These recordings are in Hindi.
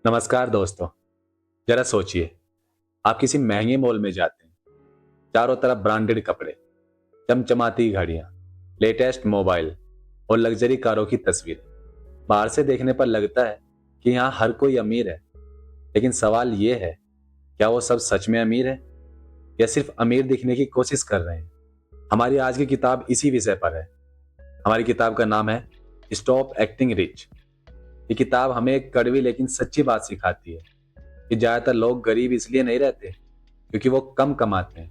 नमस्कार दोस्तों। जरा सोचिए, आप किसी महंगे मॉल में जाते हैं। चारों तरफ ब्रांडेड कपड़े, चमचमाती घड़ियां, लेटेस्ट मोबाइल और लग्जरी कारों की तस्वीरें। बाहर से देखने पर लगता है कि यहाँ हर कोई अमीर है, लेकिन सवाल ये है, क्या वो सब सच में अमीर है या सिर्फ अमीर दिखने की कोशिश कर रहे हैं? हमारी आज की किताब इसी विषय पर है। हमारी किताब का नाम है स्टॉप एक्टिंग रिच। ये किताब हमें एक कड़वी लेकिन सच्ची बात सिखाती है कि ज्यादातर लोग गरीब इसलिए नहीं रहते क्योंकि वो कम कमाते हैं,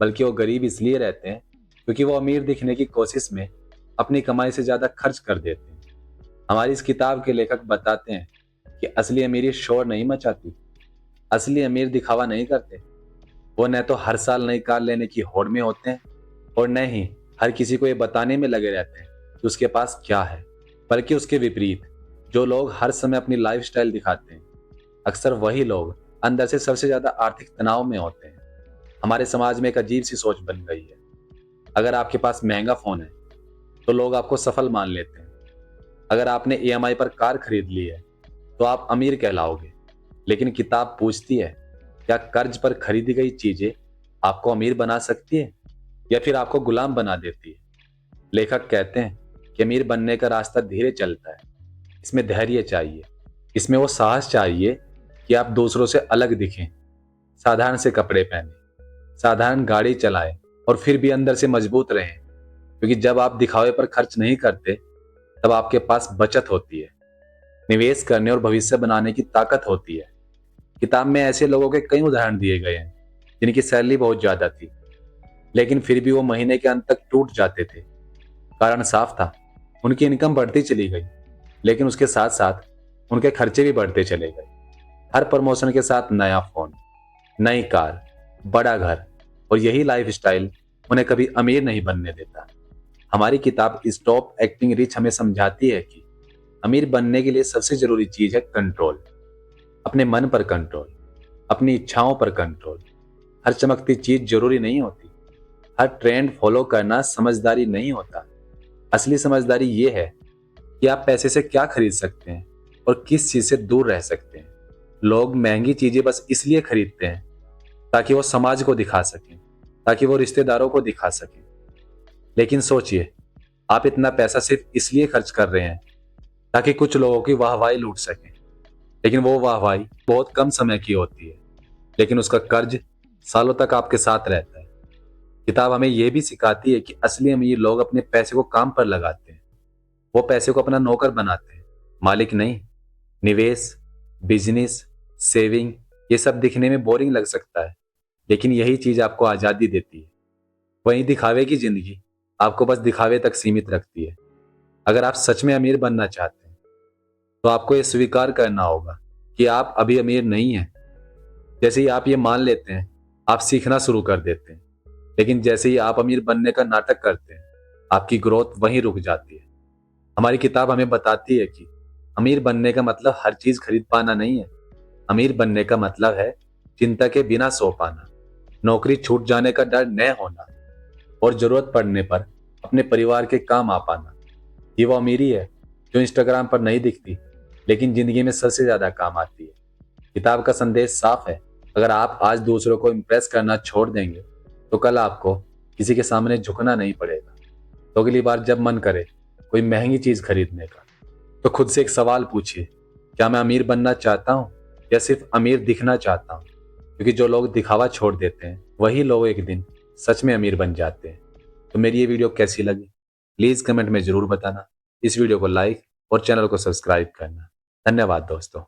बल्कि वो गरीब इसलिए रहते हैं क्योंकि वो अमीर दिखने की कोशिश में अपनी कमाई से ज्यादा खर्च कर देते हैं। हमारी इस किताब के लेखक बताते हैं कि असली अमीरी शोर नहीं मचाती, असली अमीर दिखावा नहीं करते। वो न तो हर साल नई कार लेने की होड़ में होते हैं और न ही हर किसी को ये बताने में लगे रहते हैं कि उसके पास क्या है, बल्कि उसके विपरीत जो लोग हर समय अपनी लाइफस्टाइल दिखाते हैं, अक्सर वही लोग अंदर से सबसे ज्यादा आर्थिक तनाव में होते हैं। हमारे समाज में एक अजीब सी सोच बन गई है। अगर आपके पास महंगा फोन है तो लोग आपको सफल मान लेते हैं। अगर आपने ईएमआई पर कार खरीद ली है तो आप अमीर कहलाओगे। लेकिन किताब पूछती है, क्या कर्ज पर खरीदी गई चीजें आपको अमीर बना सकती है या फिर आपको गुलाम बना देती है? लेखक कहते हैं कि अमीर बनने का रास्ता धीरे चलता है। इसमें धैर्य चाहिए, इसमें वो साहस चाहिए कि आप दूसरों से अलग दिखें, साधारण से कपड़े पहने, साधारण गाड़ी चलाएं और फिर भी अंदर से मजबूत रहें। क्योंकि जब आप दिखावे पर खर्च नहीं करते, तब आपके पास बचत होती है, निवेश करने और भविष्य बनाने की ताकत होती है। किताब में ऐसे लोगों के कई उदाहरण दिए गए हैं जिनकी सैलरी बहुत ज्यादा थी, लेकिन फिर भी वो महीने के अंत तक टूट जाते थे। कारण साफ था, उनकी इनकम बढ़ती चली गई, लेकिन उसके साथ साथ उनके खर्चे भी बढ़ते चले गए। हर प्रमोशन के साथ नया फोन, नई कार, बड़ा घर, और यही लाइफस्टाइल उन्हें कभी अमीर नहीं बनने देता। हमारी किताब स्टॉप एक्टिंग रिच हमें समझाती है कि अमीर बनने के लिए सबसे जरूरी चीज है कंट्रोल। अपने मन पर कंट्रोल, अपनी इच्छाओं पर कंट्रोल। हर चमकती चीज जरूरी नहीं होती, हर ट्रेंड फॉलो करना समझदारी नहीं होता। असली समझदारी ये है कि आप पैसे से क्या खरीद सकते हैं और किस चीज से दूर रह सकते हैं। लोग महंगी चीजें बस इसलिए खरीदते हैं ताकि वो समाज को दिखा सकें, ताकि वो रिश्तेदारों को दिखा सकें। लेकिन सोचिए, आप इतना पैसा सिर्फ इसलिए खर्च कर रहे हैं ताकि कुछ लोगों की वाहवाही लूट सकें। लेकिन वो वाहवाही बहुत कम समय की होती है, लेकिन उसका कर्ज सालों तक आपके साथ रहता है। किताब हमें यह भी सिखाती है कि असली अमीर लोग अपने पैसे को काम पर लगाते हैं। वो पैसे को अपना नौकर बनाते हैं, मालिक नहीं। निवेश, बिजनेस, सेविंग, ये सब दिखने में बोरिंग लग सकता है, लेकिन यही चीज आपको आजादी देती है। वहीं दिखावे की जिंदगी आपको बस दिखावे तक सीमित रखती है। अगर आप सच में अमीर बनना चाहते हैं तो आपको यह स्वीकार करना होगा कि आप अभी अमीर नहीं हैं। जैसे ही आप ये मान लेते हैं, आप सीखना शुरू कर देते हैं। लेकिन जैसे ही आप अमीर बनने का नाटक करते हैं, आपकी ग्रोथ वहीं रुक जाती है। हमारी किताब हमें बताती है कि अमीर बनने का मतलब हर चीज खरीद पाना नहीं है। अमीर बनने का मतलब है चिंता के बिना सो पाना, नौकरी छूट जाने का डर न होना और जरूरत पड़ने पर अपने परिवार के काम आ पाना। ये वो अमीरी है जो इंस्टाग्राम पर नहीं दिखती, लेकिन जिंदगी में सबसे ज्यादा काम आती है। किताब का संदेश साफ है, अगर आप आज दूसरों को इम्प्रेस करना छोड़ देंगे तो कल आपको किसी के सामने झुकना नहीं पड़ेगा। तो अगली बार जब मन करे कोई महंगी चीज खरीदने का, तो खुद से एक सवाल पूछिए, क्या मैं अमीर बनना चाहता हूँ या सिर्फ अमीर दिखना चाहता हूँ? क्योंकि जो लोग दिखावा छोड़ देते हैं वही लोग एक दिन सच में अमीर बन जाते हैं। तो मेरी ये वीडियो कैसी लगी प्लीज कमेंट में जरूर बताना। इस वीडियो को लाइक और चैनल को सब्सक्राइब करना। धन्यवाद दोस्तों।